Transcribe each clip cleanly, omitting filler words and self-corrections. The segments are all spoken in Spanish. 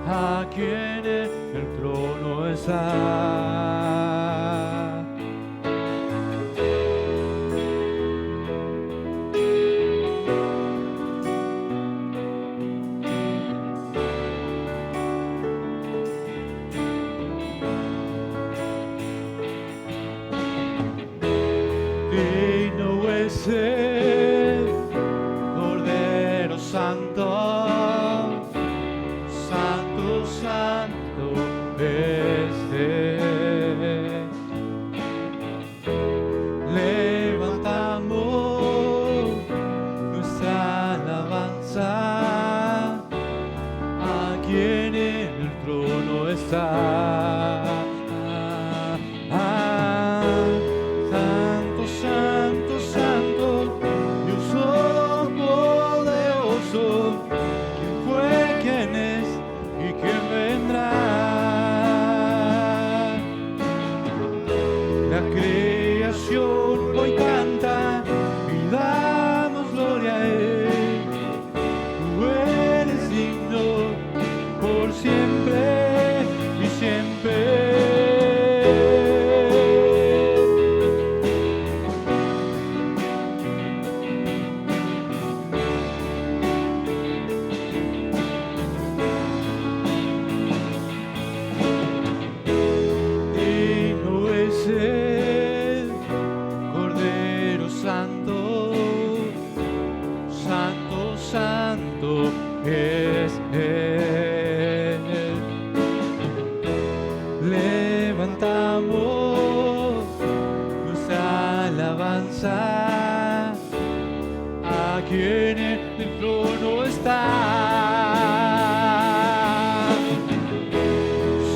aquí en el trono está. Digno es el Cordero Santo, Santo, Santo es Él. Levantamos nuestra alabanza, aquí en el trono está. Hoy canta y damos gloria a Él. Tú eres digno por siempre y siempre. Digno es Él, Santo, Santo, Santo es Él. Levantamos nuestra alabanza, aquí en el trono está.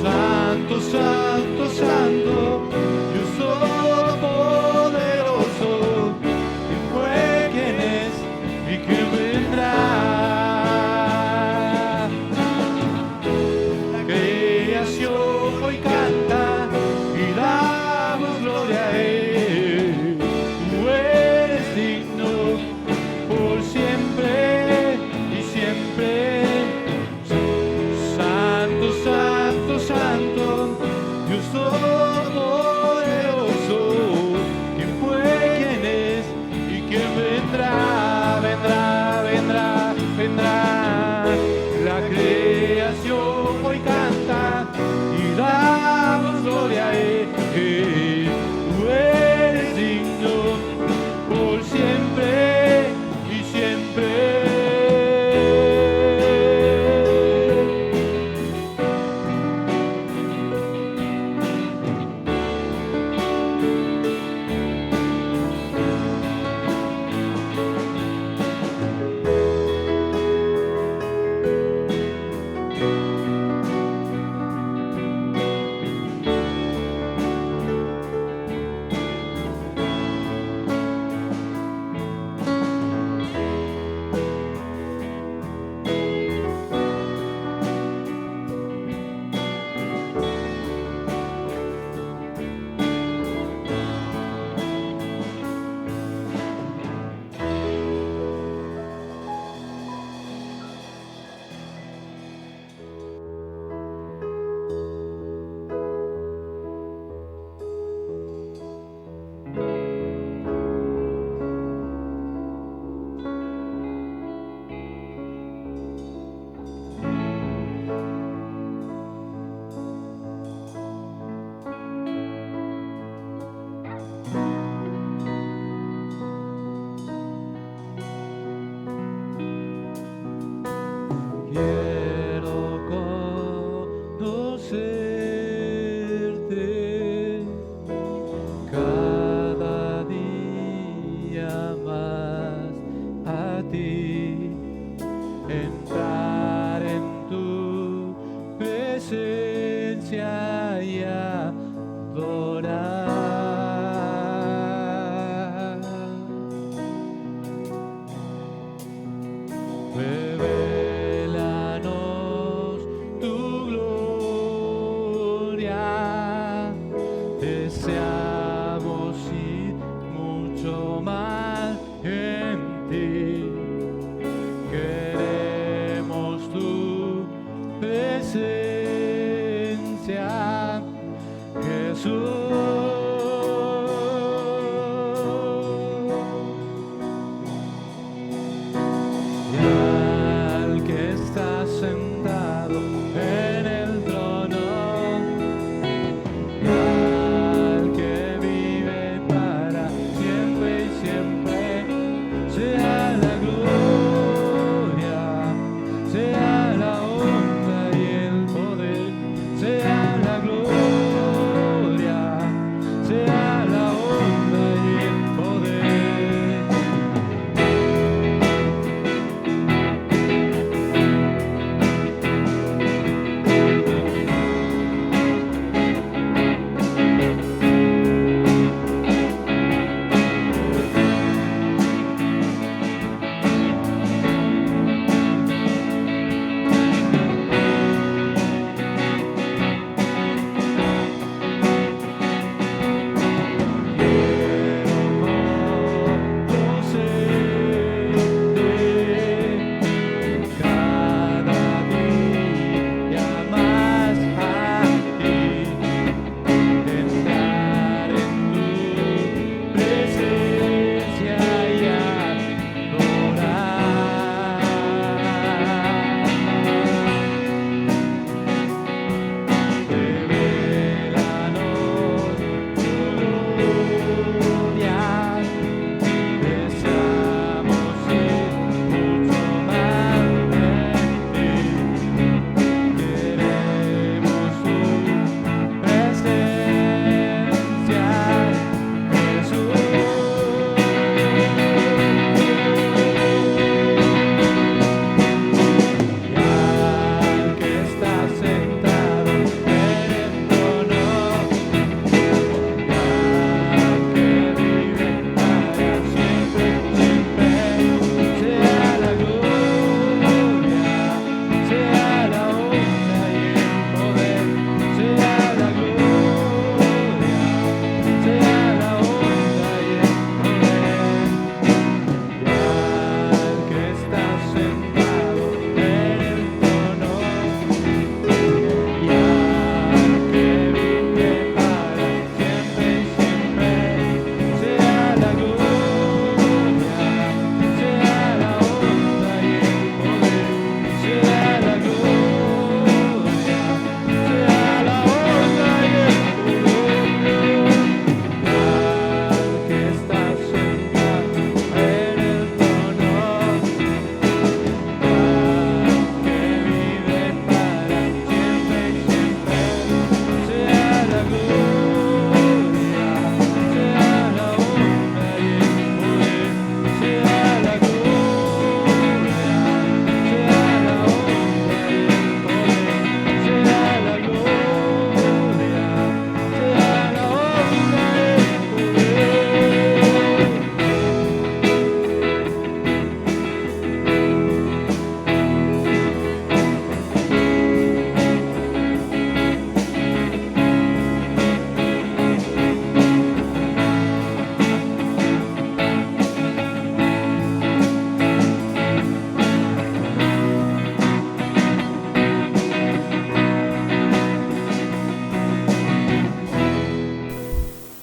Santo, Santo, Santo, Dios Todopoderoso, que vendrá. La creación hoy canta y damos gloria a Él. Tú eres digno por siempre y siempre. Santo, Santo, Santo, Dios Todopoderoso, ¿quién fue, quién es y quién vendrá? Vendrá, la creación hoy canta y damos gloria a Él. Tú eres digno por siempre y siempre. presencia, Jesús. Y al que está sentado en el trono, y al que vive para siempre y siempre, sea la gloria, sea la honra y el poder, sea la gloria, sea la honra y el poder.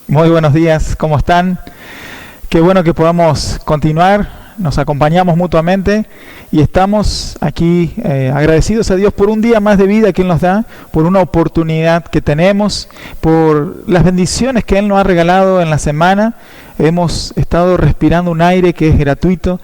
Muy buenos días, ¿cómo están? Qué bueno que podamos continuar, nos acompañamos mutuamente y estamos aquí agradecidos a Dios por un día más de vida que Él nos da, por una oportunidad que tenemos, por las bendiciones que Él nos ha regalado en la semana. Hemos estado respirando un aire que es gratuito.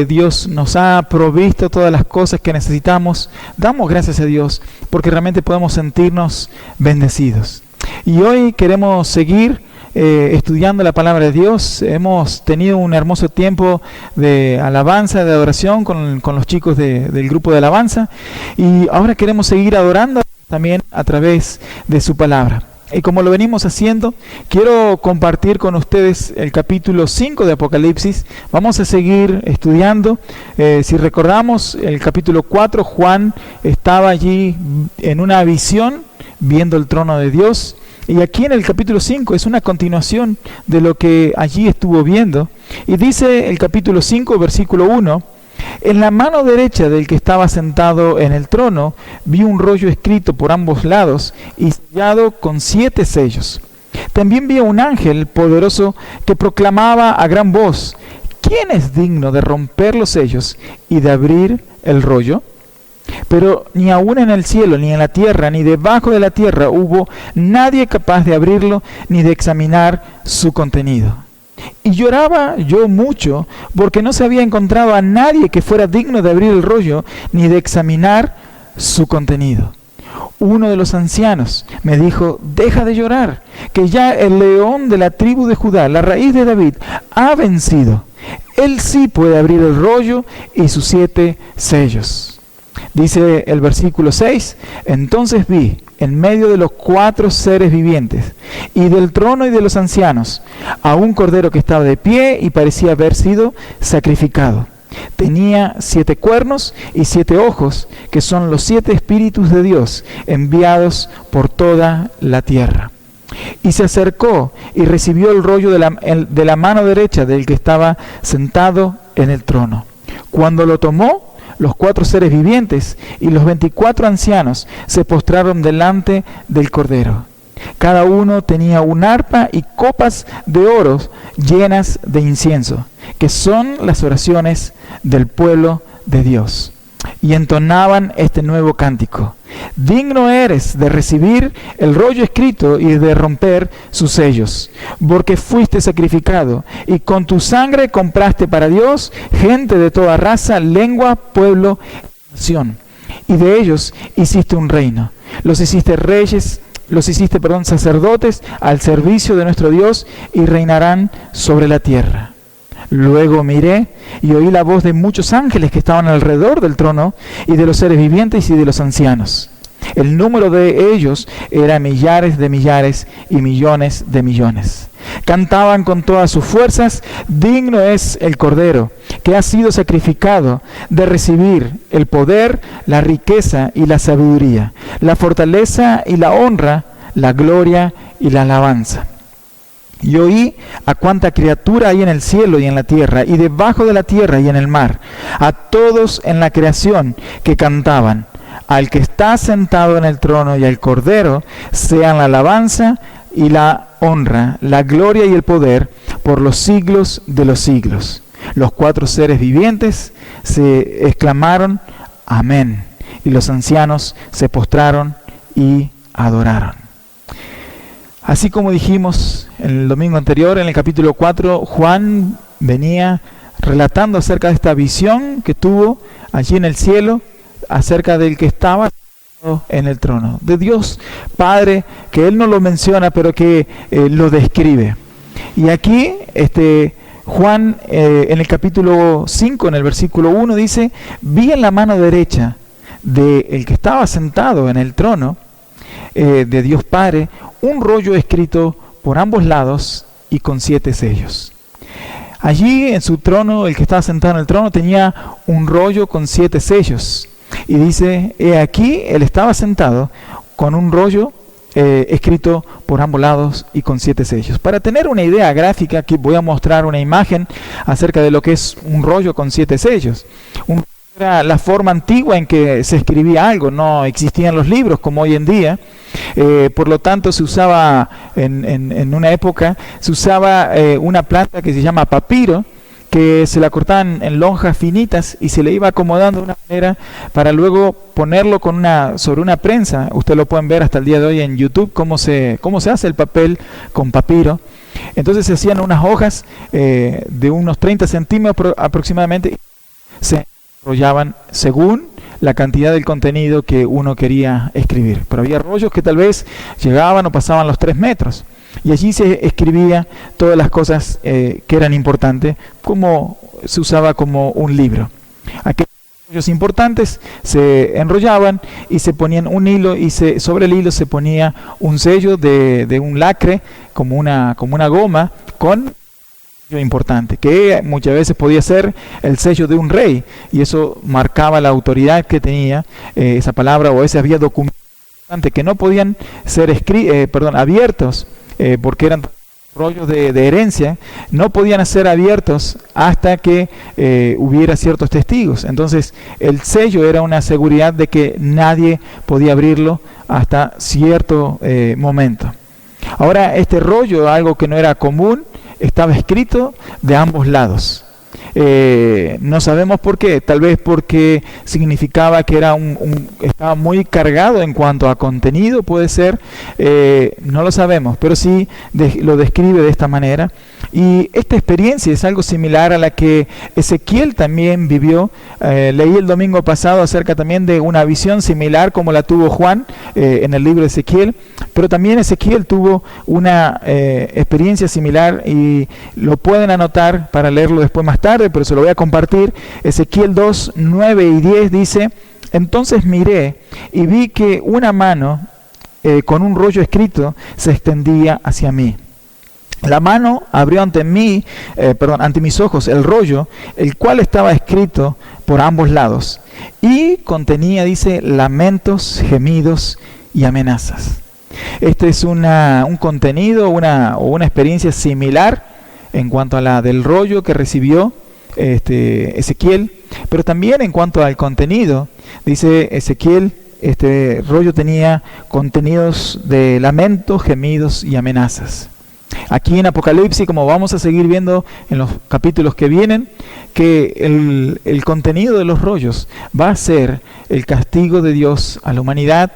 Dios nos ha provisto todas las cosas que necesitamos. Damos gracias a Dios porque realmente podemos sentirnos bendecidos. Y hoy queremos seguir estudiando la palabra de Dios. Hemos tenido un hermoso tiempo de alabanza, de adoración con los chicos del grupo de alabanza. Y ahora queremos seguir adorando también a través de su palabra. Y como lo venimos haciendo, quiero compartir con ustedes el capítulo 5 de Apocalipsis. Vamos a seguir estudiando. Si recordamos, el capítulo 4, Juan estaba allí en una visión, viendo el trono de Dios. Y aquí en el capítulo 5 es una continuación de lo que allí estuvo viendo. Y dice el capítulo 5, versículo 1, En la mano derecha del que estaba sentado en el trono vi un rollo escrito por ambos lados y sellado con 7 sellos. También vi a un ángel poderoso que proclamaba a gran voz: ¿quién es digno de romper los sellos y de abrir el rollo? Pero ni aun en el cielo, ni en la tierra, ni debajo de la tierra hubo nadie capaz de abrirlo ni de examinar su contenido. Y lloraba yo mucho porque no se había encontrado a nadie que fuera digno de abrir el rollo ni de examinar su contenido. Uno de los ancianos me dijo: deja de llorar, que ya el león de la tribu de Judá, la raíz de David, ha vencido. Él sí puede abrir el rollo y sus 7 sellos. Dice el versículo 6, entonces vi en medio de los 4 seres vivientes y del trono y de los ancianos a un cordero que estaba de pie y parecía haber sido sacrificado. Tenía 7 cuernos y 7 ojos, que son los 7 espíritus de Dios enviados por toda la tierra. Y se acercó y recibió el rollo de la mano derecha del que estaba sentado en el trono. Cuando lo tomó, los 4 seres vivientes y los 24 ancianos se postraron delante del Cordero. Cada uno tenía un arpa y copas de oro llenas de incienso, que son las oraciones del pueblo de Dios. Y entonaban este nuevo cántico: digno eres de recibir el rollo escrito y de romper sus sellos, porque fuiste sacrificado y con tu sangre compraste para Dios gente de toda raza, lengua, pueblo y nación. Y de ellos hiciste un reino, los hiciste sacerdotes al servicio de nuestro Dios, y reinarán sobre la tierra. Luego miré y oí la voz de muchos ángeles que estaban alrededor del trono y de los seres vivientes y de los ancianos. El número de ellos era millares de millares y millones de millones. Cantaban con todas sus fuerzas: digno es el Cordero que ha sido sacrificado de recibir el poder, la riqueza y la sabiduría, la fortaleza y la honra, la gloria y la alabanza. Y oí a cuanta criatura hay en el cielo y en la tierra, y debajo de la tierra y en el mar, a todos en la creación que cantaban: al que está sentado en el trono y al Cordero sean la alabanza y la honra, la gloria y el poder por los siglos de los siglos. Los 4 seres vivientes se exclamaron: amén. Y los ancianos se postraron y adoraron. Así como dijimos en el domingo anterior, en el capítulo 4, Juan venía relatando acerca de esta visión que tuvo allí en el cielo, acerca del que estaba en el trono, de Dios Padre, que él no lo menciona, pero que lo describe. Y aquí Juan en el capítulo 5, en el versículo 1, dice: vi en la mano derecha del que estaba sentado en el trono de Dios Padre un rollo escrito por ambos lados y con 7 sellos. Allí en su trono, el que estaba sentado en el trono tenía un rollo con 7 sellos. Y dice: he aquí, él estaba sentado con un rollo escrito por ambos lados y con 7 sellos. Para tener una idea gráfica, aquí voy a mostrar una imagen acerca de lo que es un rollo con 7 sellos. Era la forma antigua en que se escribía algo, no existían los libros como hoy en día. Por lo tanto, se usaba en una época, se usaba una planta que se llama papiro, que se la cortaban en lonjas finitas y se le iba acomodando de una manera para luego ponerlo sobre una prensa. Ustedes lo pueden ver hasta el día de hoy en YouTube, cómo se hace el papel con papiro. Entonces se hacían unas hojas de unos 30 centímetros aproximadamente, se enrollaban según la cantidad del contenido que uno quería escribir. Pero había rollos que tal vez llegaban o pasaban los 3 metros. Y allí se escribía todas las cosas que eran importantes, como se usaba como un libro. Aquellos rollos importantes se enrollaban y se ponían un hilo, y sobre el hilo se ponía un sello de un lacre, como una goma, con importante, que muchas veces podía ser el sello de un rey, y eso marcaba la autoridad que tenía esa palabra, o ese había documentos que no podían ser abiertos porque eran rollos de herencia no podían ser abiertos hasta que hubiera ciertos testigos. Entonces el sello era una seguridad de que nadie podía abrirlo hasta cierto momento. Ahora este rollo, algo que no era común, estaba escrito de ambos lados. No sabemos por qué, tal vez porque significaba que era estaba muy cargado en cuanto a contenido, puede ser, no lo sabemos, pero sí lo describe de esta manera. Y esta experiencia es algo similar a la que Ezequiel también vivió. Leí el domingo pasado acerca también de una visión similar como la tuvo Juan en el libro de Ezequiel, pero también Ezequiel tuvo una experiencia similar y lo pueden anotar para leerlo después más tarde, pero se lo voy a compartir. Ezequiel 2, 9 y 10 dice: entonces miré y vi que una mano con un rollo escrito se extendía hacia mí. La mano abrió ante mis ojos el rollo, el cual estaba escrito por ambos lados, y contenía, dice, lamentos, gemidos y amenazas. Este es un contenido, o una experiencia similar en cuanto a la del rollo que recibió Ezequiel, pero también en cuanto al contenido, dice Ezequiel, este rollo tenía contenidos de lamentos, gemidos y amenazas. Aquí en Apocalipsis, como vamos a seguir viendo en los capítulos que vienen, que el contenido de los rollos va a ser el castigo de Dios a la humanidad,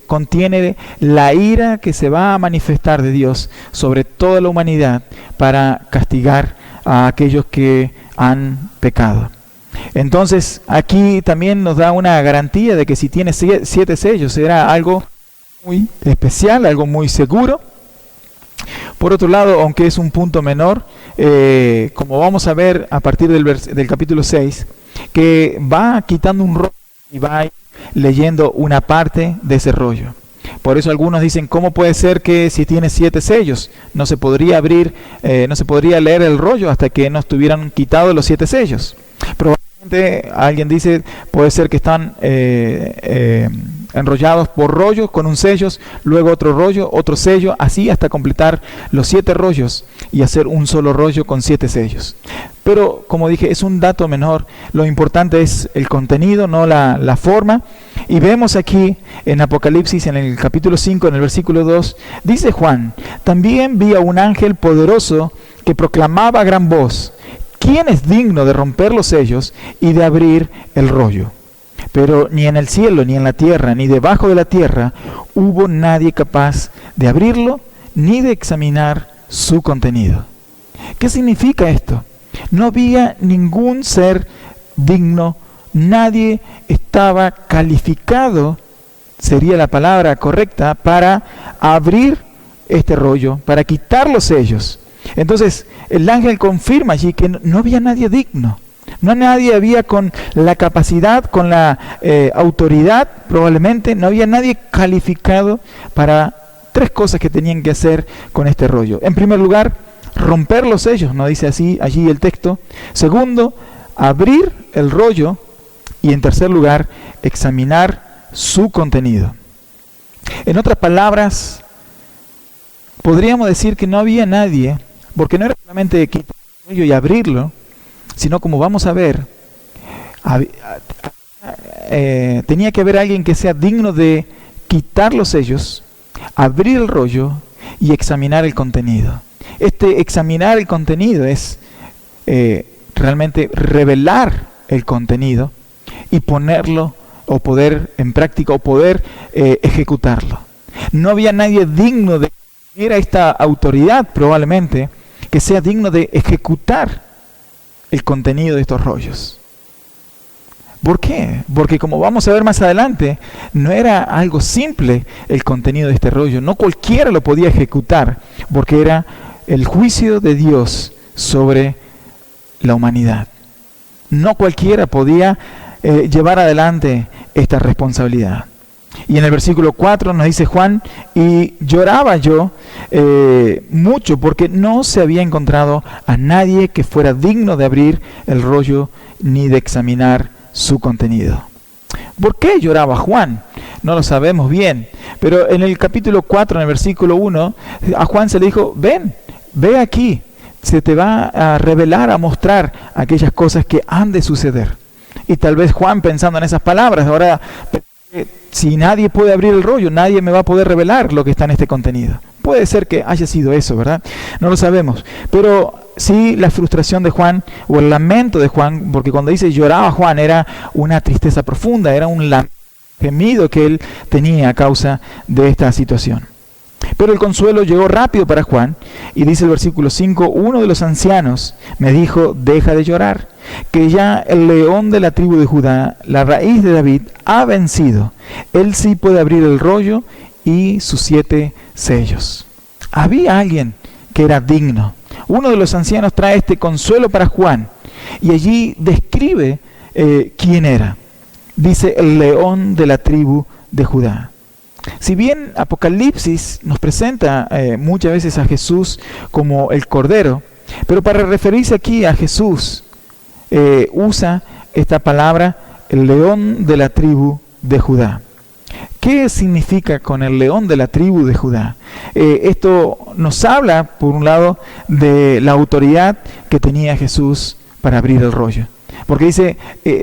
contiene la ira que se va a manifestar de Dios sobre toda la humanidad para castigar a aquellos que han pecado. Entonces aquí también nos da una garantía de que si tiene 7 sellos será algo muy especial, algo muy seguro. Por otro lado, aunque es un punto menor, como vamos a ver a partir del capítulo 6, que va quitando un rollo y va leyendo una parte de ese rollo. Por eso algunos dicen, ¿cómo puede ser que si tiene 7 sellos no se podría abrir, no se podría leer el rollo hasta que no estuvieran quitados los 7 sellos? Probablemente alguien dice, puede ser que están enrollados por rollos con un sello, luego otro rollo, otro sello, así hasta completar los 7 rollos y hacer un solo rollo con 7 sellos. Pero como dije, es un dato menor, lo importante es el contenido, no la forma. Y vemos aquí en Apocalipsis, en el capítulo 5, en el versículo 2, dice Juan: también vi a un ángel poderoso que proclamaba a gran voz: ¿quién es digno de romper los sellos y de abrir el rollo? Pero ni en el cielo, ni en la tierra, ni debajo de la tierra hubo nadie capaz de abrirlo, ni de examinar su contenido. ¿Qué significa esto? No había ningún ser digno, nadie estaba calificado, sería la palabra correcta, para abrir este rollo, para quitar los sellos. Entonces el ángel confirma allí que no había nadie digno. No nadie había con la capacidad, con la autoridad, probablemente, no había nadie calificado para 3 cosas que tenían que hacer con este rollo. En primer lugar, romper los sellos, no dice así allí el texto. Segundo, abrir el rollo. Y en tercer lugar, examinar su contenido. En otras palabras, podríamos decir que no había nadie, porque no era solamente quitar el rollo y abrirlo, sino, como vamos a ver, tenía que haber alguien que sea digno de quitar los sellos, abrir el rollo y examinar el contenido. Examinar el contenido es realmente revelar el contenido y ponerlo o poder en práctica o poder ejecutarlo. No había nadie digno de tener a esta autoridad, probablemente, que sea digno de ejecutar el contenido de estos rollos. ¿Por qué? Porque, como vamos a ver más adelante, no era algo simple el contenido de este rollo. No cualquiera lo podía ejecutar, porque era el juicio de Dios sobre la humanidad. No cualquiera podía llevar adelante esta responsabilidad. Y en el versículo 4 nos dice Juan: y lloraba yo mucho, porque no se había encontrado a nadie que fuera digno de abrir el rollo ni de examinar su contenido. ¿Por qué lloraba Juan? No lo sabemos bien, Pero en el capítulo 4, en el versículo 1, a Juan se le dijo, ven, ve aquí, se te va a revelar, a mostrar aquellas cosas que han de suceder. Y tal vez Juan, pensando en esas palabras, ahora, si nadie puede abrir el rollo, nadie me va a poder revelar lo que está en este contenido. Puede ser que haya sido eso, ¿verdad? No lo sabemos. Pero sí, la frustración de Juan, o el lamento de Juan, porque cuando dice lloraba Juan, era una tristeza profunda, era un gemido que él tenía a causa de esta situación. Pero el consuelo llegó rápido para Juan, y dice el versículo 5, uno de los ancianos me dijo, deja de llorar, que ya el león de la tribu de Judá, la raíz de David, ha vencido. Él sí puede abrir el rollo y sus 7 sellos. Había alguien que era digno. Uno de los ancianos trae este consuelo para Juan, y allí describe quién era. Dice, el león de la tribu de Judá. Si bien Apocalipsis nos presenta muchas veces a Jesús como el Cordero, pero para referirse aquí a Jesús, usa esta palabra, el león de la tribu de Judá. ¿Qué significa con el león de la tribu de Judá? Esto nos habla, por un lado, de la autoridad que tenía Jesús para abrir el rollo. Porque dice,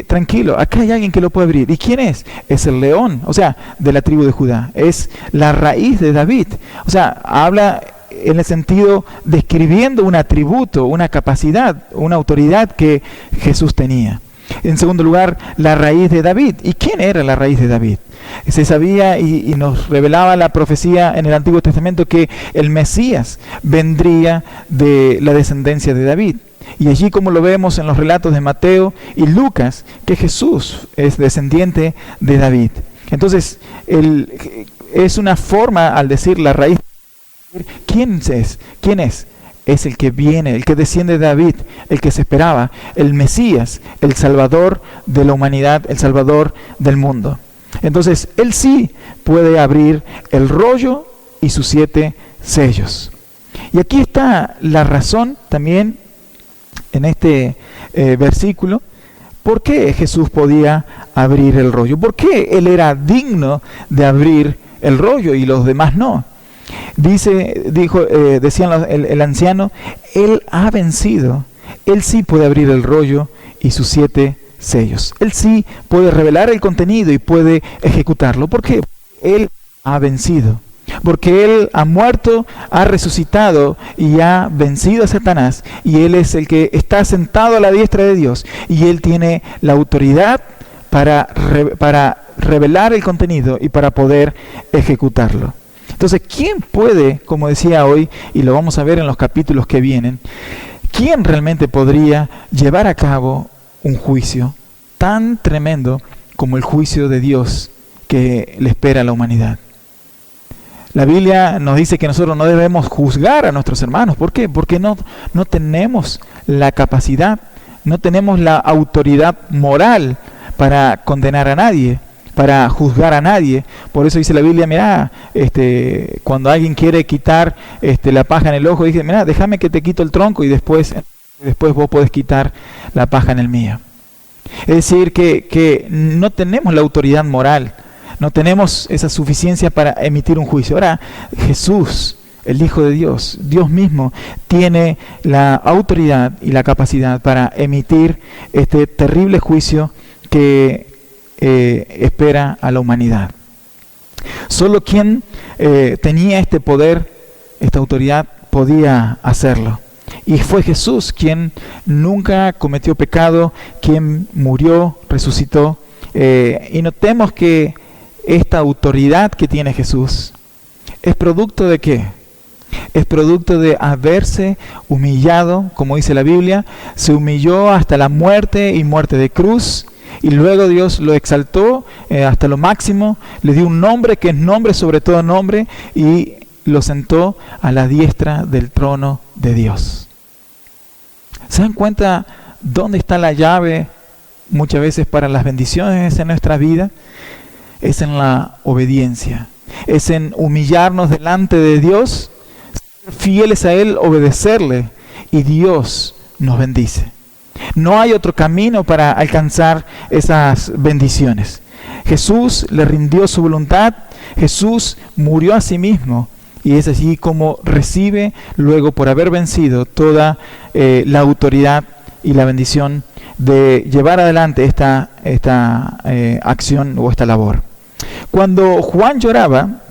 tranquilo, acá hay alguien que lo puede abrir. ¿Y quién es? Es el león, o sea, de la tribu de Judá. Es la raíz de David. O sea, habla en el sentido describiendo un atributo, una capacidad, una autoridad que Jesús tenía. En segundo lugar, la raíz de David. ¿Y quién era la raíz de David? Se sabía y nos revelaba la profecía en el Antiguo Testamento que el Mesías vendría de la descendencia de David. Y allí, como lo vemos en los relatos de Mateo y Lucas, que Jesús es descendiente de David. Entonces, es una forma, al decir la raíz, ¿quién es? ¿Quién es? Es el que viene, el que desciende de David, el que se esperaba, el Mesías, el Salvador de la humanidad, el Salvador del mundo. Entonces, él sí puede abrir el rollo y sus 7 sellos. Y aquí está la razón también en este versículo, ¿por qué Jesús podía abrir el rollo? ¿Por qué él era digno de abrir el rollo y los demás no? Decía el anciano, él ha vencido, él sí puede abrir el rollo y sus 7 sellos. Él sí puede revelar el contenido y puede ejecutarlo. ¿Por qué? Él ha vencido. Porque Él ha muerto, ha resucitado y ha vencido a Satanás. Y Él es el que está sentado a la diestra de Dios. Y Él tiene la autoridad para revelar el contenido y para poder ejecutarlo. Entonces, ¿quién puede, como decía hoy, y lo vamos a ver en los capítulos que vienen, quién realmente podría llevar a cabo un juicio tan tremendo como el juicio de Dios que le espera a la humanidad? La Biblia nos dice que nosotros no debemos juzgar a nuestros hermanos. ¿Por qué? Porque no tenemos la capacidad, no tenemos la autoridad moral para condenar a nadie, para juzgar a nadie. Por eso dice la Biblia, mira, cuando alguien quiere quitar la paja en el ojo, dice, mira, déjame que te quito el tronco y después vos podés quitar la paja en el mío. Es decir, que no tenemos la autoridad moral, no tenemos esa suficiencia para emitir un juicio. Ahora, Jesús, el Hijo de Dios, Dios mismo, tiene la autoridad y la capacidad para emitir este terrible juicio que espera a la humanidad. Solo quien tenía este poder, esta autoridad, podía hacerlo. Y fue Jesús quien nunca cometió pecado, quien murió, resucitó. Y notemos que esta autoridad que tiene Jesús es producto de ¿qué? Es producto de haberse humillado, como dice la Biblia, se humilló hasta la muerte y muerte de cruz, y luego Dios lo exaltó hasta lo máximo, le dio un nombre que es nombre sobre todo nombre, y lo sentó a la diestra del trono de Dios. ¿Se dan cuenta dónde está la llave muchas veces para las bendiciones en nuestra vida? Es en la obediencia, es en humillarnos delante de Dios, ser fieles a Él, obedecerle, y Dios nos bendice. No hay otro camino para alcanzar esas bendiciones. Jesús le rindió su voluntad, Jesús murió a sí mismo y es así como recibe luego, por haber vencido, toda la autoridad y la bendición de llevar adelante esta acción o esta labor. Cuando Juan lloraba,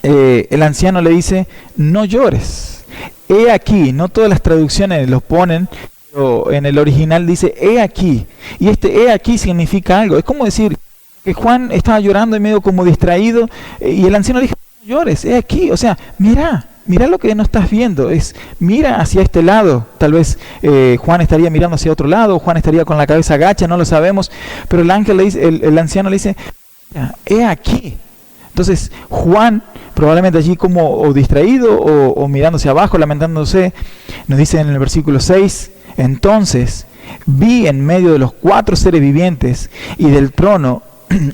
el anciano le dice: no llores. He aquí, no todas las traducciones lo ponen, pero en el original dice he aquí. Y este he aquí significa algo. Es como decir que Juan estaba llorando y medio como distraído, y el anciano le dijo: no llores, he aquí. O sea, mira lo que no estás viendo, mira hacia este lado. Tal vez Juan estaría mirando hacia otro lado, Juan estaría con la cabeza agacha, no lo sabemos, pero el ángel le dice, el anciano le dice: mira, he aquí. Entonces Juan, probablemente allí como o distraído o mirando hacia abajo, lamentándose, nos dice en el versículo 6: entonces vi en medio de los 4 seres vivientes y del trono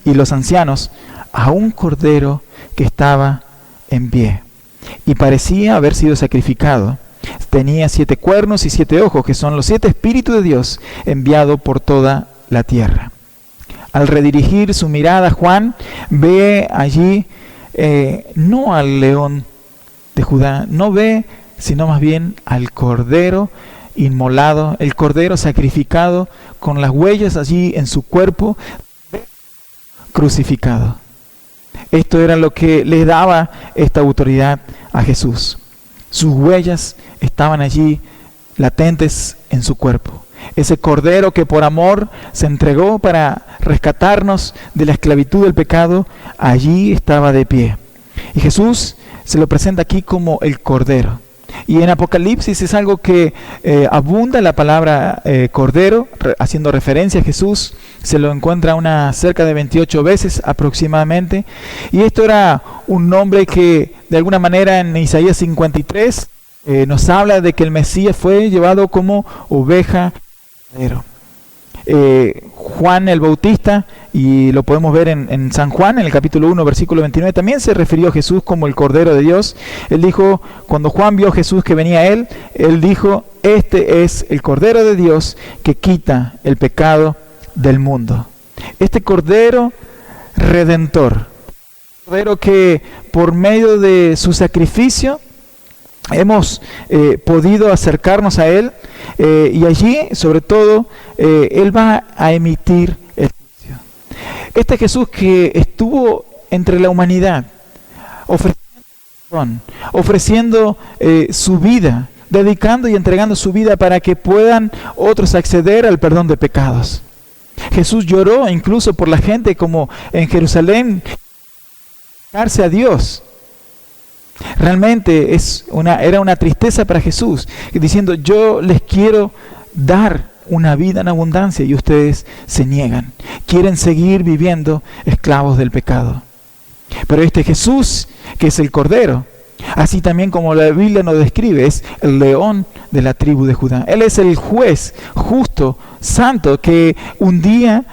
y los ancianos a un cordero que estaba en pie y parecía haber sido sacrificado. Tenía 7 cuernos y 7 ojos, que son los 7 espíritus de Dios enviados por toda la tierra. Al redirigir su mirada, Juan ve allí no al león de Judá, no ve, sino más bien al cordero inmolado, el cordero sacrificado con las huellas allí en su cuerpo, crucificado. Esto era lo que le daba esta autoridad a Jesús. Sus huellas estaban allí latentes en su cuerpo. Ese cordero que por amor se entregó para rescatarnos de la esclavitud del pecado, allí estaba de pie. Y Jesús se lo presenta aquí como el cordero. Y en Apocalipsis es algo que abunda la palabra cordero, haciendo referencia a Jesús. Se lo encuentra cerca de 28 veces aproximadamente. Y esto era un nombre que de alguna manera en Isaías 53 nos habla de que el Mesías fue llevado como oveja. Juan el Bautista, y lo podemos ver en San Juan, en el capítulo 1, versículo 29, también se refirió a Jesús como el Cordero de Dios. Él dijo, cuando Juan vio a Jesús que venía a él dijo: este es el Cordero de Dios que quita el pecado del mundo. Este Cordero Redentor, Cordero que por medio de su sacrificio hemos podido acercarnos a Él, y allí, sobre todo, Él va a emitir el juicio. Este Jesús que estuvo entre la humanidad, ofreciendo su vida, dedicando y entregando su vida para que puedan otros acceder al perdón de pecados. Jesús lloró incluso por la gente, como en Jerusalén, a Dios. Realmente era una tristeza para Jesús, diciendo: yo les quiero dar una vida en abundancia y ustedes se niegan, quieren seguir viviendo esclavos del pecado. Pero este Jesús, que es el Cordero, así también como la Biblia nos describe, es el león de la tribu de Judá. Él es el juez justo, santo, que un día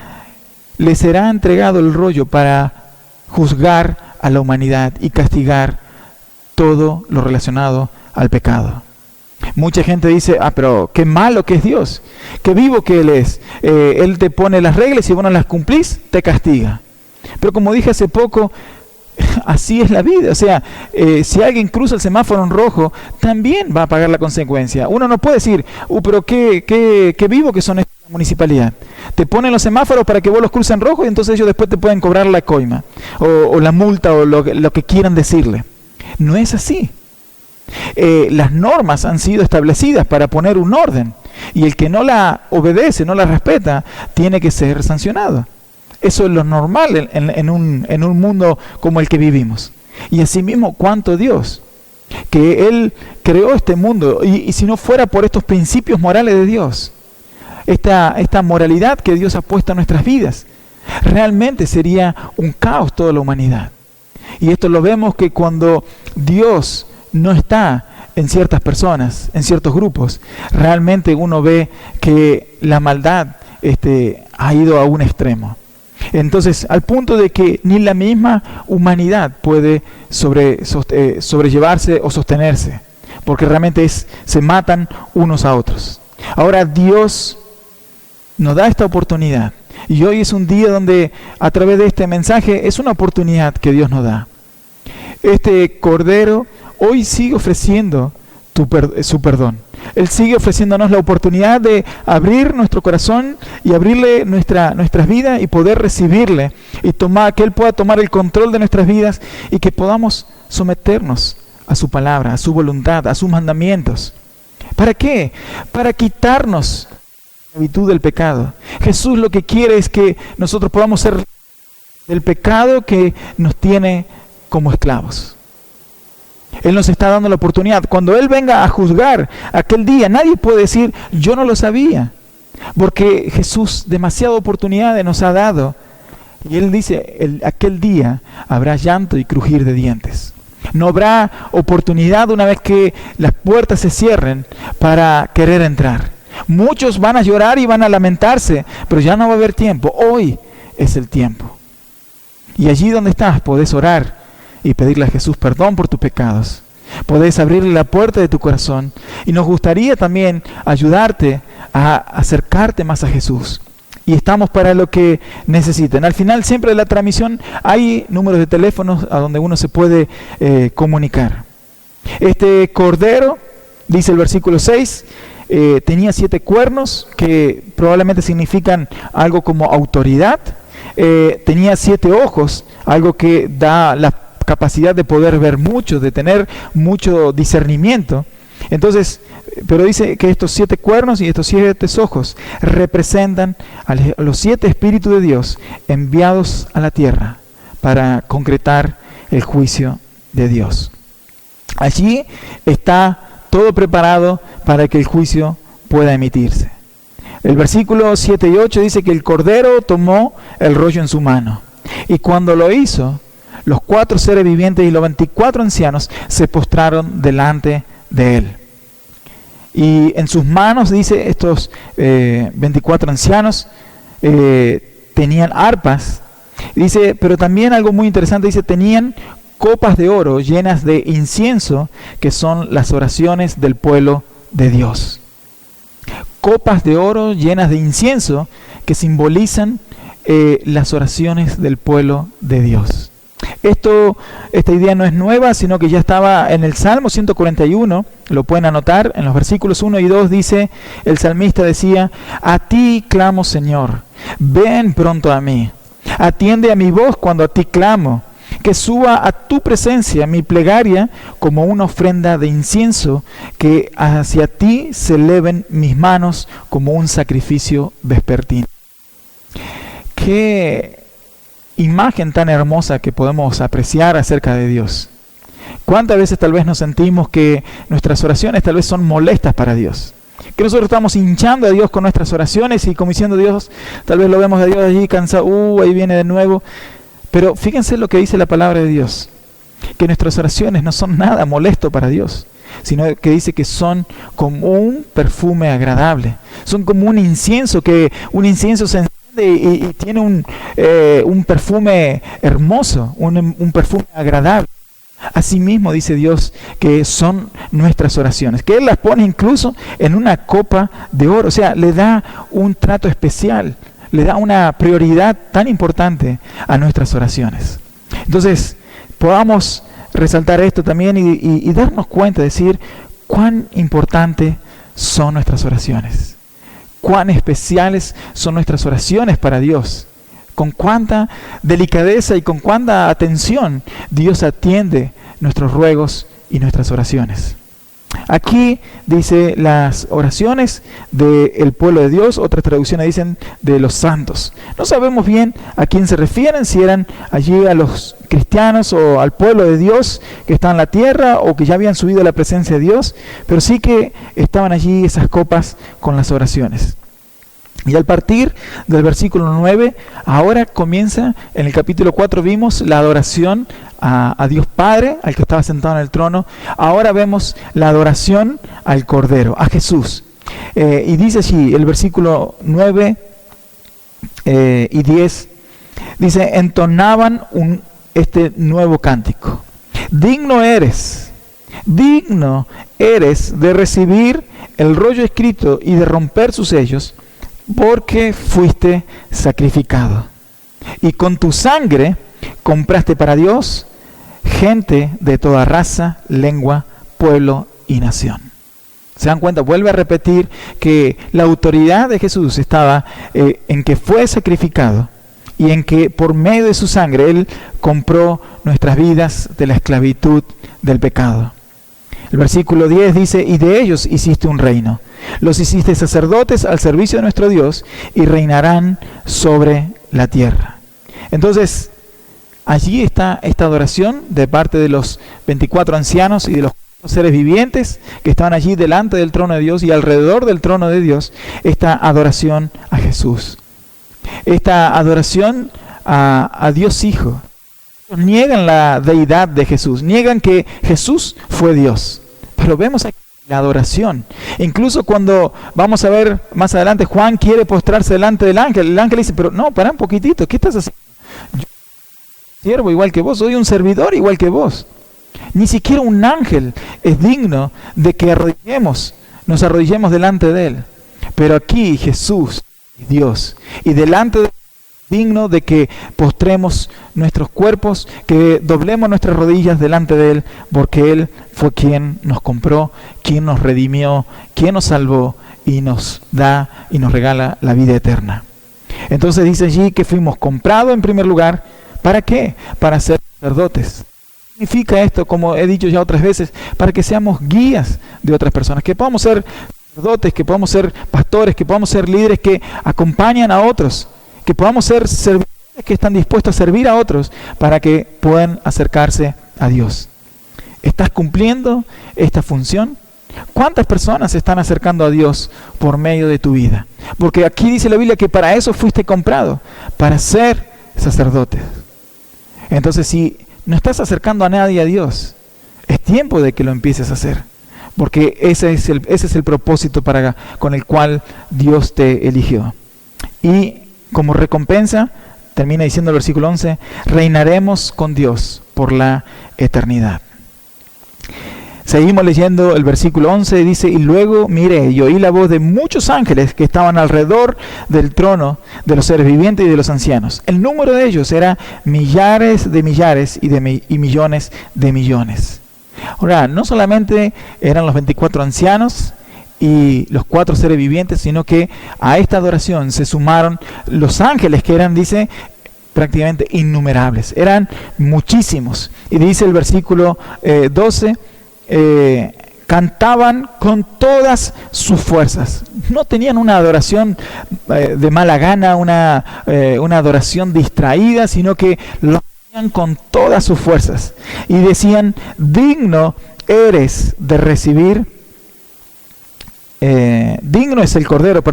le será entregado el rollo para juzgar a la humanidad y castigar todo lo relacionado al pecado. Mucha gente dice: pero qué malo que es Dios, qué vivo que Él es. Él te pone las reglas y si vos no las cumplís, te castiga. Pero como dije hace poco, así es la vida. O sea, si alguien cruza el semáforo en rojo, también va a pagar la consecuencia. Uno no puede decir: pero qué vivo que son esta municipalidad. Te ponen los semáforos para que vos los cruces en rojo y entonces ellos después te pueden cobrar la coima o la multa o lo que quieran decirle. No es así. Las normas han sido establecidas para poner un orden, y el que no la obedece, no la respeta, tiene que ser sancionado. Eso es lo normal en un mundo como el que vivimos. Y asimismo, cuánto Dios, que Él creó este mundo, y si no fuera por estos principios morales de Dios, esta moralidad que Dios ha puesto en nuestras vidas, realmente sería un caos toda la humanidad. Y esto lo vemos que cuando Dios no está en ciertas personas, en ciertos grupos, realmente uno ve que la maldad ha ido a un extremo. Entonces, al punto de que ni la misma humanidad puede sobrellevarse o sostenerse, porque realmente se matan unos a otros. Ahora Dios nos da esta oportunidad Y hoy es un día donde a través de este mensaje es una oportunidad que Dios nos da. Este Cordero hoy sigue ofreciendo su perdón. Él sigue ofreciéndonos la oportunidad de abrir nuestro corazón y abrirle nuestras vidas y poder recibirle y que Él pueda tomar el control de nuestras vidas y que podamos someternos a su palabra, a su voluntad, a sus mandamientos. ¿Para qué? Para quitarnos la esclavitud del pecado. Jesús lo que quiere es que nosotros podamos ser del pecado que nos tiene como esclavos. Él nos está dando la oportunidad. Cuando Él venga a juzgar aquel día, nadie puede decir, yo no lo sabía. Porque Jesús demasiada oportunidades nos ha dado. Y Él dice, aquel día habrá llanto y crujir de dientes. No habrá oportunidad una vez que las puertas se cierren para querer entrar. Muchos van a llorar y van a lamentarse, pero ya no va a haber tiempo. Hoy es el tiempo. Y allí donde estás podés orar y pedirle a Jesús perdón por tus pecados. Podés abrirle la puerta de tu corazón. Y nos gustaría también ayudarte a acercarte más a Jesús. Y estamos para lo que necesiten. Al final siempre de la transmisión hay números de teléfonos a donde uno se puede comunicar. Este Cordero, dice el versículo 6, tenía 7 cuernos que probablemente significan algo como autoridad. Tenía 7 ojos, algo que da la capacidad de poder ver mucho, de tener mucho discernimiento. Entonces, pero dice que estos 7 cuernos y estos 7 ojos representan a los 7 espíritus de Dios enviados a la tierra para concretar el juicio de Dios. Allí está todo preparado para que el juicio pueda emitirse. El versículo 7 y 8 dice que el Cordero tomó el rollo en su mano. Y cuando lo hizo, los 4 seres vivientes y los 24 ancianos se postraron delante de él. Y en sus manos, dice, estos 24 ancianos tenían arpas. Dice, pero también algo muy interesante, dice, tenían copas de oro llenas de incienso, que son las oraciones del pueblo de Dios. Copas de oro llenas de incienso que simbolizan las oraciones del pueblo de Dios. Esta idea no es nueva, sino que ya estaba en el Salmo 141, lo pueden anotar, en los versículos 1 y 2 dice, el salmista decía, a ti clamo Señor, ven pronto a mí, atiende a mi voz cuando a ti clamo, que suba a tu presencia mi plegaria como una ofrenda de incienso, que hacia ti se eleven mis manos como un sacrificio vespertino. Qué imagen tan hermosa que podemos apreciar acerca de Dios. ¿Cuántas veces tal vez nos sentimos que nuestras oraciones tal vez son molestas para Dios? Que nosotros estamos hinchando a Dios con nuestras oraciones y como diciendo Dios, tal vez lo vemos a Dios allí cansado, ahí viene de nuevo. Pero fíjense lo que dice la palabra de Dios, que nuestras oraciones no son nada molesto para Dios, sino que dice que son como un perfume agradable, son como un incienso, que un incienso se enciende y tiene un perfume hermoso, un perfume agradable. Asimismo dice Dios que son nuestras oraciones, que Él las pone incluso en una copa de oro, o sea, le da un trato especial, le da una prioridad tan importante a nuestras oraciones. Entonces, podamos resaltar esto también y darnos cuenta, decir cuán importante son nuestras oraciones, cuán especiales son nuestras oraciones para Dios, con cuánta delicadeza y con cuánta atención Dios atiende nuestros ruegos y nuestras oraciones. Aquí dice las oraciones del pueblo de Dios, otras traducciones dicen de los santos. No sabemos bien a quién se refieren, si eran allí a los cristianos o al pueblo de Dios que está en la tierra o que ya habían subido a la presencia de Dios, pero sí que estaban allí esas copas con las oraciones. Y al partir del versículo 9, ahora comienza, en el capítulo 4 vimos la adoración a Dios Padre, al que estaba sentado en el trono. Ahora vemos la adoración al Cordero, a Jesús. Y dice así, el versículo 9 y 10, dice, entonaban este nuevo cántico. Digno eres de recibir el rollo escrito y de romper sus sellos. porque fuiste sacrificado. Y con tu sangre compraste para Dios gente de toda raza, lengua, pueblo y nación. ¿Se dan cuenta? Vuelve a repetir que la autoridad de Jesús estaba en que fue sacrificado y en que por medio de su sangre Él compró nuestras vidas de la esclavitud del pecado. El versículo 10 dice, y de ellos hiciste un reino. Los hiciste sacerdotes al servicio de nuestro Dios y reinarán sobre la tierra. Entonces, allí está esta adoración de parte de los 24 ancianos y de los seres vivientes que estaban allí delante del trono de Dios y alrededor del trono de Dios, esta adoración a Jesús. Esta adoración a Dios Hijo. Niegan la deidad de Jesús, niegan que Jesús fue Dios. Pero vemos aquí la adoración. Incluso cuando vamos a ver más adelante, Juan quiere postrarse delante del ángel. El ángel dice, pero no, para un poquitito, ¿qué estás haciendo? Yo soy un siervo igual que vos, soy un servidor igual que vos. Ni siquiera un ángel es digno de que nos arrodillemos delante de él. Pero aquí Jesús es Dios. Y delante de él, digno de que postremos nuestros cuerpos, que doblemos nuestras rodillas delante de Él, porque Él fue quien nos compró, quien nos redimió, quien nos salvó y nos da y nos regala la vida eterna. Entonces dice allí que fuimos comprados en primer lugar, ¿para qué? Para ser sacerdotes. Significa esto, como he dicho ya otras veces, para que seamos guías de otras personas, que podamos ser sacerdotes, que podamos ser pastores, que podamos ser líderes que acompañan a otros, que podamos ser servidores que están dispuestos a servir a otros para que puedan acercarse a Dios. ¿Estás cumpliendo esta función? ¿Cuántas personas se están acercando a Dios por medio de tu vida? Porque aquí dice la Biblia que para eso fuiste comprado, para ser sacerdotes. Entonces, si no estás acercando a nadie a Dios, es tiempo de que lo empieces a hacer. Porque ese es el propósito con el cual Dios te eligió. Y como recompensa, termina diciendo el versículo 11, reinaremos con Dios por la eternidad. Seguimos leyendo el versículo 11, dice, y luego miré y oí la voz de muchos ángeles que estaban alrededor del trono de los seres vivientes y de los ancianos. El número de ellos era millares de millares y millones de millones. Ahora, no solamente eran los 24 ancianos y los 4 seres vivientes, sino que a esta adoración se sumaron los ángeles, que eran, dice, prácticamente innumerables, eran muchísimos. Y dice el versículo 12, cantaban con todas sus fuerzas. No tenían una adoración de mala gana, una adoración distraída, sino que lo hacían con todas sus fuerzas. Y decían, digno eres de recibir, digno es el Cordero,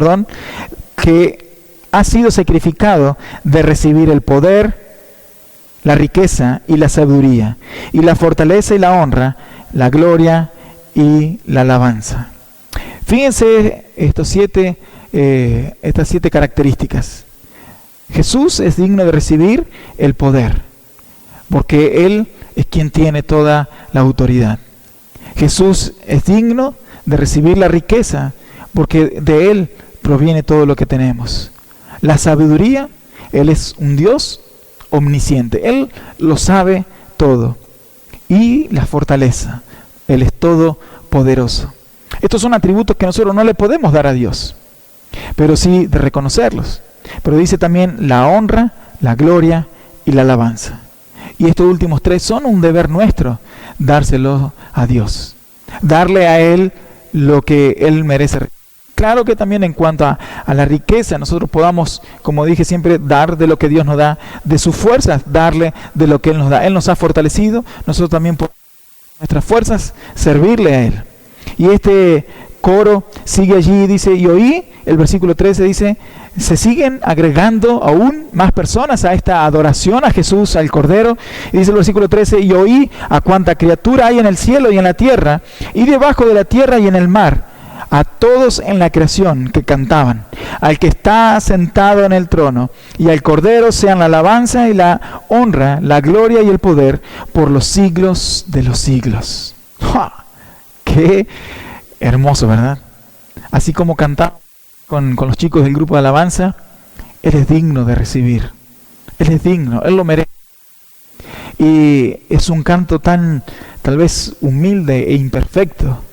que ha sido sacrificado de recibir el poder, la riqueza y la sabiduría, y la fortaleza y la honra, la gloria y la alabanza. Fíjense estas 7 características. Jesús es digno de recibir el poder, porque Él es quien tiene toda la autoridad. Jesús es digno de recibir la riqueza, porque de Él proviene todo lo que tenemos. La sabiduría, Él es un Dios omnisciente, Él lo sabe todo. Y la fortaleza, Él es todopoderoso. Estos son atributos que nosotros no le podemos dar a Dios, pero sí de reconocerlos. Pero dice también la honra, la gloria y la alabanza. Y estos últimos 3 son un deber nuestro, dárselos a Dios. Darle a Él lo que Él merece. Claro que también en cuanto a la riqueza, nosotros podamos, como dije siempre, dar de lo que Dios nos da, de sus fuerzas, darle de lo que Él nos da. Él nos ha fortalecido, nosotros también podemos, nuestras fuerzas, servirle a Él. Y este coro sigue allí, dice, y oí, el versículo 13 dice, se siguen agregando aún más personas a esta adoración a Jesús, al Cordero. Y dice el versículo 13, y oí a cuanta criatura hay en el cielo y en la tierra, y debajo de la tierra y en el mar, a todos en la creación que cantaban, al que está sentado en el trono, y al Cordero sean la alabanza y la honra, la gloria y el poder, por los siglos de los siglos. ¡Ja! ¡Qué hermoso!, ¿verdad? Así como cantamos con los chicos del grupo de alabanza, Él es digno de recibir. Él es digno, Él lo merece. Y es un canto tan, tal vez, humilde e imperfecto.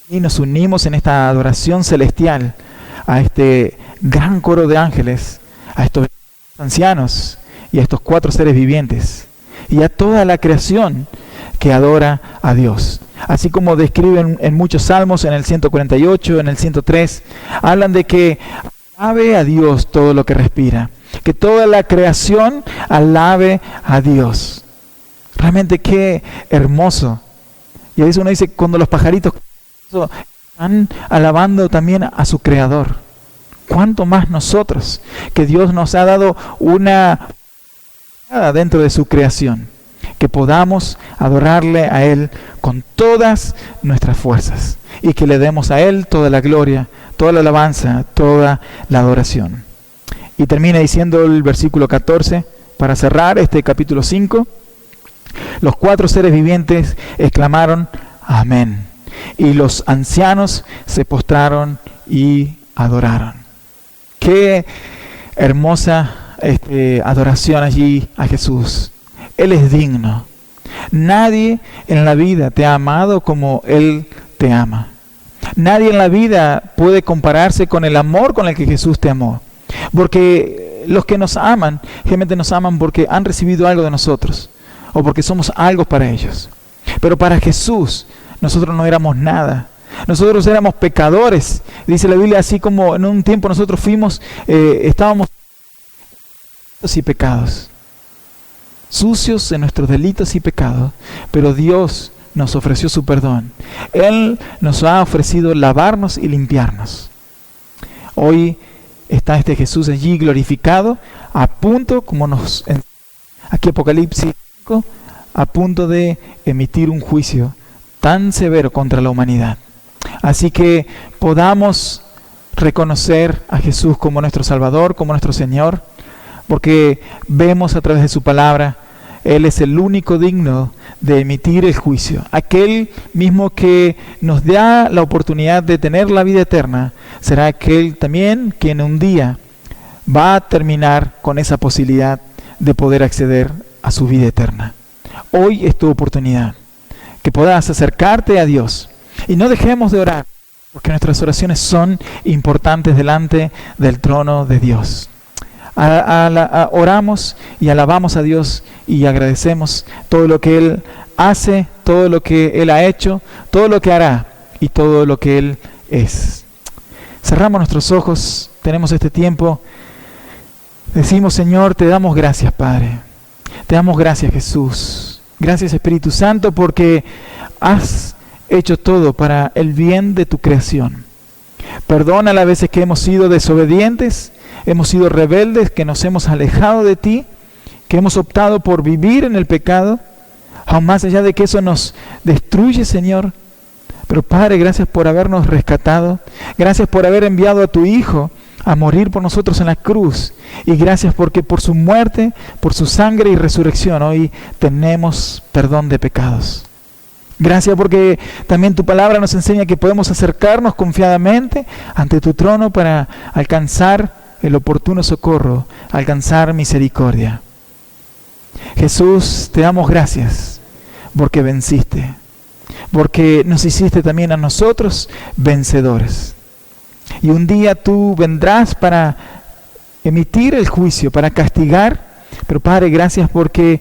Y nos unimos en esta adoración celestial a este gran coro de ángeles, a estos ancianos y a estos 4 seres vivientes, y a toda la creación que adora a Dios. Así como describen en muchos salmos, en el 148, en el 103, hablan de que alabe a Dios todo lo que respira, que toda la creación alabe a Dios. Realmente qué hermoso. Y a veces uno dice, cuando los pajaritos están alabando también a su Creador, ¿cuánto más nosotros, que Dios nos ha dado una dentro de su creación, que podamos adorarle a Él con todas nuestras fuerzas y que le demos a Él toda la gloria, toda la alabanza, toda la adoración? Y termina diciendo el versículo 14, para cerrar este capítulo 5, los 4 seres vivientes exclamaron, amén. Y los ancianos se postraron y adoraron. Qué hermosa adoración allí a Jesús. Él es digno. Nadie en la vida te ha amado como Él te ama. Nadie en la vida puede compararse con el amor con el que Jesús te amó. Porque los que nos aman, generalmente nos aman porque han recibido algo de nosotros, o porque somos algo para ellos. Pero para Jesús, nosotros no éramos nada. Nosotros éramos pecadores. Dice la Biblia, así como en un tiempo nosotros estábamos y pecados, sucios en nuestros delitos y pecados, pero Dios nos ofreció su perdón. Él nos ha ofrecido lavarnos y limpiarnos. Hoy está este Jesús allí glorificado, a punto, como nos aquí Apocalipsis 5, a punto de emitir un juicio tan severo contra la humanidad. Así que podamos reconocer a Jesús como nuestro Salvador, como nuestro Señor, porque vemos a través de su palabra, Él es el único digno de emitir el juicio. Aquel mismo que nos da la oportunidad de tener la vida eterna, será aquel también que en un día va a terminar con esa posibilidad de poder acceder a su vida eterna. Hoy es tu oportunidad, que puedas acercarte a Dios. Y no dejemos de orar, porque nuestras oraciones son importantes delante del trono de Dios. Oramos y alabamos a Dios y agradecemos todo lo que Él hace, todo lo que Él ha hecho, todo lo que hará y todo lo que Él es. Cerramos nuestros ojos, tenemos este tiempo. Decimos, Señor, te damos gracias, Padre. Te damos gracias, Jesús. Gracias, Espíritu Santo, porque has hecho todo para el bien de tu creación. Perdona las veces que hemos sido desobedientes, hemos sido rebeldes, que nos hemos alejado de ti, que hemos optado por vivir en el pecado, aún más allá de que eso nos destruye, Señor. Pero Padre, gracias por habernos rescatado, gracias por haber enviado a tu Hijo a morir por nosotros en la cruz, y gracias porque por su muerte, por su sangre y resurrección, hoy tenemos perdón de pecados. Gracias porque también tu palabra nos enseña que podemos acercarnos confiadamente ante tu trono para alcanzar el oportuno socorro, alcanzar misericordia. Jesús, te damos gracias porque venciste, porque nos hiciste también a nosotros vencedores. Y un día tú vendrás para emitir el juicio, para castigar. Pero Padre, gracias porque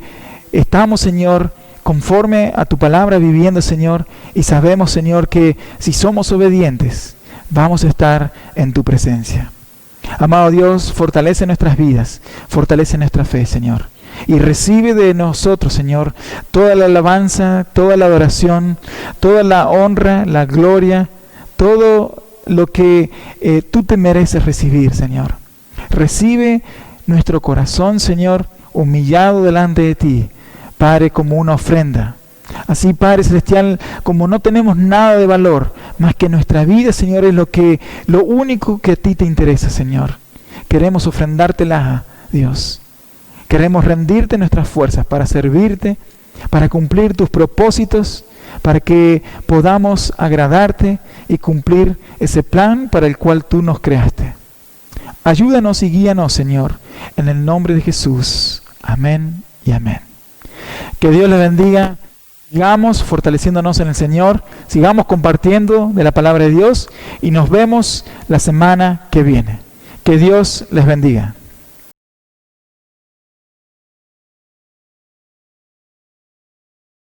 estamos, Señor, conforme a tu palabra viviendo, Señor, y sabemos, Señor, que si somos obedientes, vamos a estar en tu presencia. Amado Dios, fortalece nuestras vidas, fortalece nuestra fe, Señor, y recibe de nosotros, Señor, toda la alabanza, toda la adoración, toda la honra, la gloria, todo lo que tú te mereces recibir, Señor. Recibe nuestro corazón, Señor, humillado delante de ti, Padre, como una ofrenda. Así, Padre Celestial, como no tenemos nada de valor, más que nuestra vida, Señor, es lo único que a ti te interesa, Señor. Queremos ofrendártela, Dios. Queremos rendirte nuestras fuerzas para servirte, para cumplir tus propósitos para que podamos agradarte y cumplir ese plan para el cual tú nos creaste. Ayúdanos y guíanos, Señor, en el nombre de Jesús. Amén y amén. Que Dios les bendiga. Sigamos fortaleciéndonos en el Señor, sigamos compartiendo de la palabra de Dios y nos vemos la semana que viene. Que Dios les bendiga.